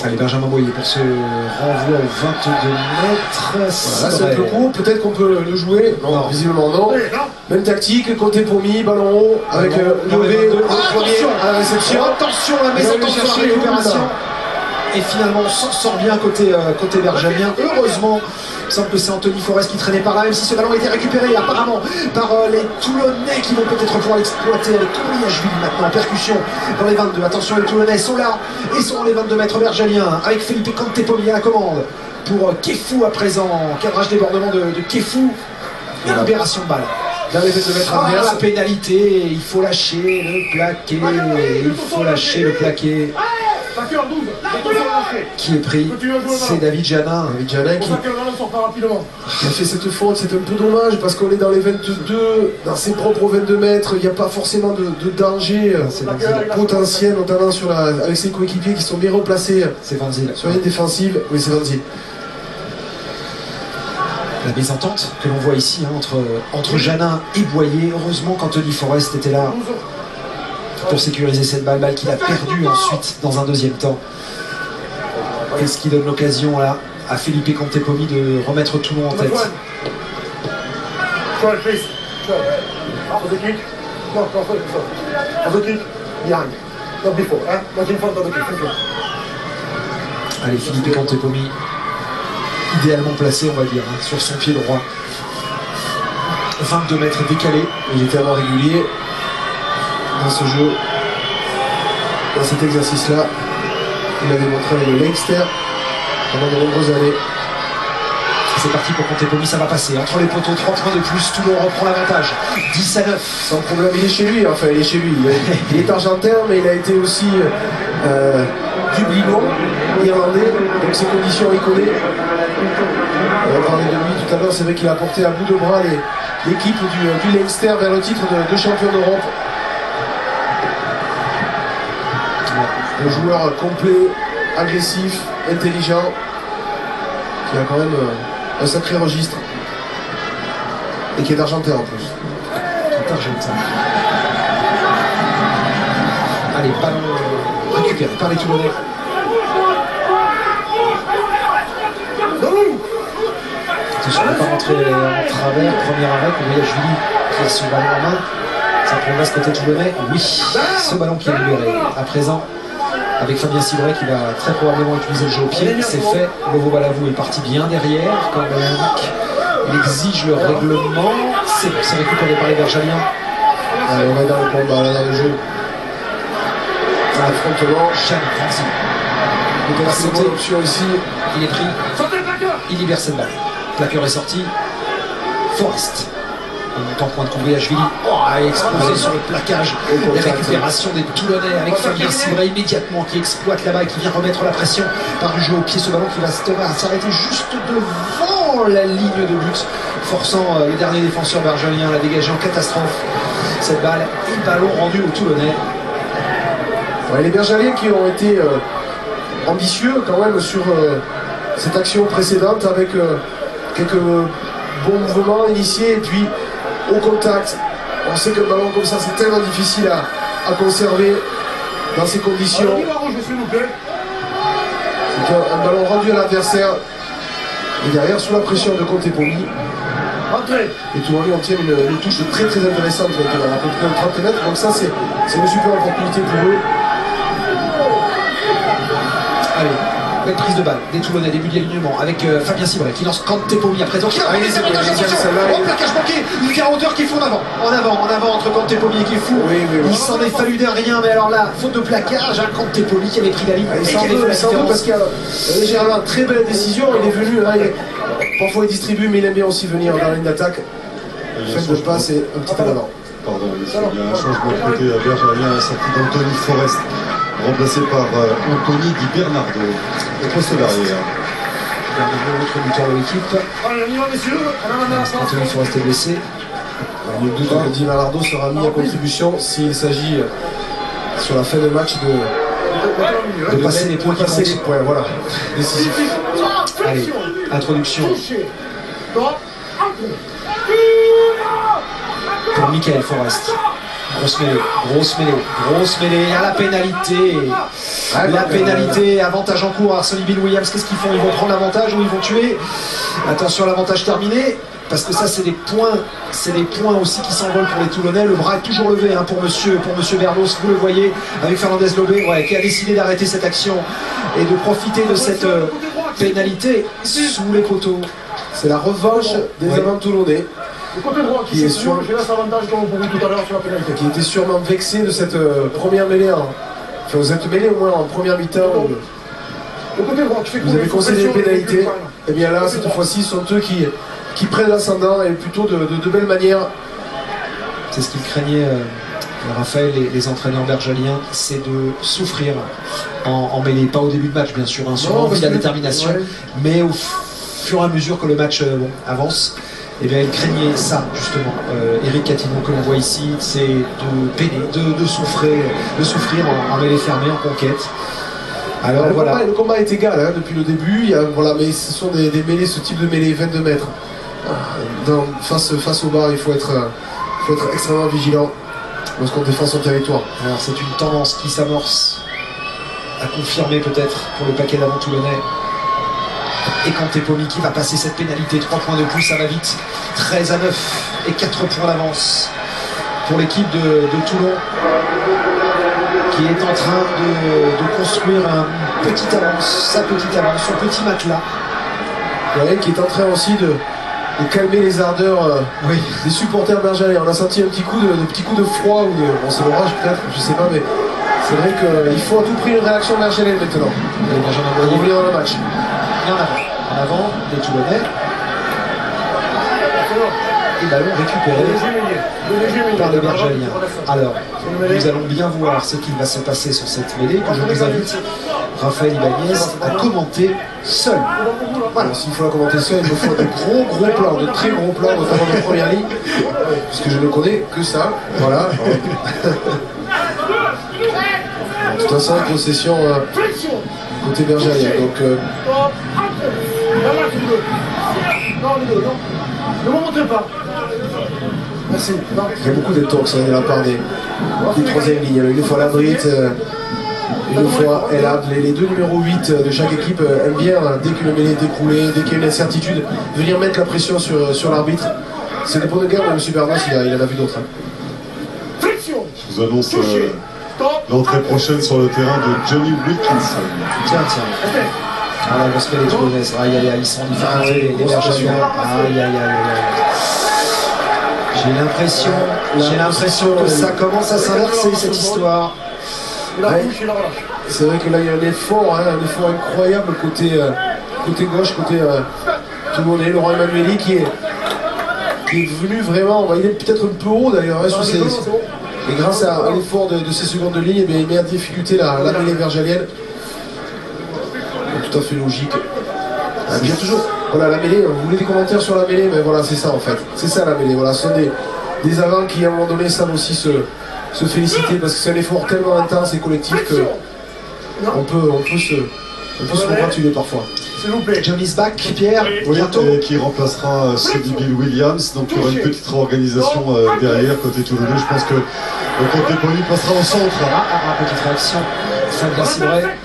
Allez, Benjamin Boyer pour ce renvoi au 22 mètres. Voilà, c'est un peu court, peut-être qu'on peut le jouer. Non, visiblement non. Même tactique, côté Pomi, ballon haut, avec levé, attention à la réception. Attention à la mésattente sur la récupération. Et finalement, on s'en sort bien côté bergamien. Heureusement, il semble que c'est Anthony Forest qui traînait par là, même si ce ballon a été récupéré apparemment par les Toulonnais qui vont peut-être pouvoir l'exploiter avec Kouriashvili maintenant en percussion dans les 22. Attention, les Toulonnais sont là et sont dans les 22 mètres bergamiens avec Felipe Kantepomi à la commande pour Kefou à présent. Cadrage débordement de Kefou et libération de balle. Dans les 22 mètres adverses. La pénalité, il faut lâcher le plaqué, il faut lâcher le plaqué. Qui est pris, c'est David Janin. David Janin qui a fait cette faute. C'est un peu dommage parce qu'on est dans les 22, dans ses propres 22 mètres. Il n'y a pas forcément de danger potentiel, notamment avec ses coéquipiers qui sont bien replacés. C'est Van Zyl. Sur une défensive, oui, c'est Van Zyl. La mésentente que l'on voit ici entre Janin et Boyer. Heureusement qu'Anthony Forest était là pour sécuriser cette balle qu'il a perdue ensuite dans un deuxième temps. Et ce qui donne l'occasion là à Felipe Kantepomi de remettre Toulon en tête. Allez, Felipe Kantepomi, idéalement placé, on va dire, sur son pied droit. 22 mètres décalé. Il est tellement régulier dans ce jeu, dans cet exercice-là. Il a démontré avec le Leinster pendant de nombreuses années. C'est parti pour Kantepomi, ça va passer. Entre les poteaux, 3 points de plus, Toulon reprend l'avantage. 10 à 9. Sans problème, il est chez lui, enfin il est chez lui. Il est argentin, mais il a été aussi dublinois, irlandais, donc ses conditions il connaît. On va parler de lui tout à l'heure, c'est vrai qu'il a porté à bout de bras l'équipe du Leinster vers le titre de champion d'Europe. Un joueur complet, agressif, intelligent, qui a quand même un sacré registre. Et qui est argentin en plus. Tout argentin. Allez, ballon récupéré par les Toulonnais. Attention, on ne va pas rentrer en travers. Premier arrêt, Kouriashvili qui a son ballon en main. Ça progresse côté Toulonnais. Oui, ce ballon qui est libéré. À présent, avec Fabien Cibret qui va très probablement utiliser le jeu au pied. C'est fait. Lovo Balavou est parti bien derrière, comme on l'indique. Il exige le règlement. C'est récupéré par les Bergaliens. Allez, on va dans le combat, là, dans le jeu. Affrontement. Jamais Francis. Il est assez bonne option ici. Il est pris. Il libère cette balle. Plaqueur est sorti. Forest. On monte en point de Kouriashvili. Explosé sur le plaquage. La récupération des Toulonnais avec Fabien Cibret immédiatement qui exploite là-bas et qui vient remettre la pression par du jeu au pied. Ce ballon qui va s'arrêter juste devant la ligne de but, forçant le dernier défenseur bergelien à la dégager en catastrophe. Cette balle et ballon rendu aux Toulonnais. Ouais, les Bergaliens qui ont été ambitieux quand même sur cette action précédente avec quelques bons mouvements initiés et puis au contact. On sait qu'un ballon comme ça c'est tellement difficile à conserver dans ces conditions. C'est un ballon rendu à l'adversaire et derrière sous la pression de Kantepomi. Et tout le monde en tient une touche très intéressante maintenant, à peu près 30 mètres, donc ça c'est une super opportunité pour eux. Allez, belle prise de balle des Toulonnais, début de l'alignement avec Fabien Cibret qui lance Kantepomi à présent. Plaquage manqué, il vient en hauteur qui est fou en avant entre Kantepomi et qui est fou. Il s'en est fallu d'un rien, mais alors là, faute de plaquage, Kantepomi qui avait pris la ligne et qui avait fait la différence. Parce qu'il y a légèrement très belle décision, il est venu, là, parfois il distribue, mais il aime bien aussi venir dans la ligne d'attaque. Fait de passe et un petit peu d'avant. Pardon, il y a un changement de côté à Bergerac, sorti d'Anthony Forest, remplacé par Anthony Di Bernardo, au poste d'arrière. L'autre buteur de l'équipe. Anthony Forest est blessé. Le doute que Di Bernardo sera mis à contribution s'il s'agit sur la fin de match de passer les points qui comptent. Voilà, décisif. Allez, introduction pour Michael Forest. grosse mêlée, à la pénalité. La pénalité, avantage en cours, Arsenal Bill Williams, qu'est-ce qu'ils font? Ils vont prendre l'avantage ou ils vont tuer? Attention à l'avantage terminé, parce que ça c'est des points aussi qui s'envolent pour les Toulonnais. Le bras est toujours levé hein, pour monsieur Bernos, vous le voyez, avec Fernandez Lobé, qui a décidé d'arrêter cette action et de profiter de cette pénalité sous les poteaux. C'est la revanche des amants toulonnais. Qui est sûr, qui était sûrement vexé de cette première mêlée. Enfin, vous êtes mêlé au moins en première mi-temps. Vous avez concédé une pénalité. Et bien là, cette fois-ci, ce sont eux qui prennent l'ascendant et plutôt de belle manière. C'est ce qu'ils craignaient, Raphaël, les entraîneurs bergaliens, c'est de souffrir en mêlée. Pas au début de match, bien sûr, hein, sur l'envie, la détermination, mais au fur et à mesure que le match avance. Et bien il craignait ça justement, Eric Catino que l'on voit ici, c'est de peiner, de souffrir en mêlée fermée, en conquête. Alors voilà. Le combat est égal hein, depuis le début, mais ce sont des mêlées, ce type de mêlée 22 mètres. Face au bas, il faut être extrêmement vigilant lorsqu'on défend son territoire. Alors c'est une tendance qui s'amorce à confirmer peut-être pour le paquet d'avant toulonnais. Et Kanté Pomi qui va passer cette pénalité, 3 points de plus, ça va vite, 13 à 9 et 4 points d'avance pour l'équipe de Toulon qui est en train de construire sa petite avance, son petit matelas. Qui est en train aussi de calmer les ardeurs des supporters bergalais. On a senti un petit coup de froid ou de... Bon, c'est l'orage peut-être, je sais pas, mais c'est vrai qu'il faut à tout prix une réaction bergalaise maintenant. On va revenir dans le match. En avant, les Toulonnais. Et ballon récupéré par les Bergaliens. Alors, nous allons bien voir ce qu'il va se passer sur cette mêlée, que je vous invite, Raphaël Ibanez, à commenter seul. Voilà, s'il faut la commenter seul, il me faut de gros plans, de très gros plans, notamment de première ligne, puisque je ne connais que ça. Voilà. De toute façon, possession côté bergalien. Donc, ne me montrez pas. Merci. il y a beaucoup de tox de la part des troisième lignes. Une fois Labrit, une fois Elab. Les deux numéros 8 de chaque équipe aiment bien, dès que le mêlée est écroulé, dès qu'il y a une incertitude, venir mettre la pression sur l'arbitre. C'est des points de guerre, M. Bernos, il en a vu d'autres. Je vous annonce l'entrée prochaine sur le terrain de Johnny Wilkinson. Tiens. Voilà, parce que les Toulonnais, ils sont différents, les Bergaliens. J'ai l'impression que ça commence à s'inverser cette histoire. C'est vrai que là il y a un effort incroyable côté gauche, côté Toulonnais. Laurent Emmanueli qui est venu vraiment, il est peut-être un peu haut d'ailleurs sur ses... Et grâce à l'effort de ses secondes lignes, il met en difficulté la mêlée bergalienne. Tout à fait logique. Bien toujours. Voilà la mêlée, vous voulez des commentaires sur la mêlée, mais voilà c'est ça en fait. C'est ça la mêlée. Voilà, ce sont des avants qui à un moment donné savent aussi se féliciter parce que c'est un effort tellement intense et collectif que on peut se congratuler parfois. S'il vous plaît. Johnny's back, Pierre, bientôt. Et qui remplacera Sidi Bill Williams. Donc il y aura une petite réorganisation derrière côté toulonnais. Je pense que Kanté Pomi passera au centre. Petite réaction, Fabien Cibret.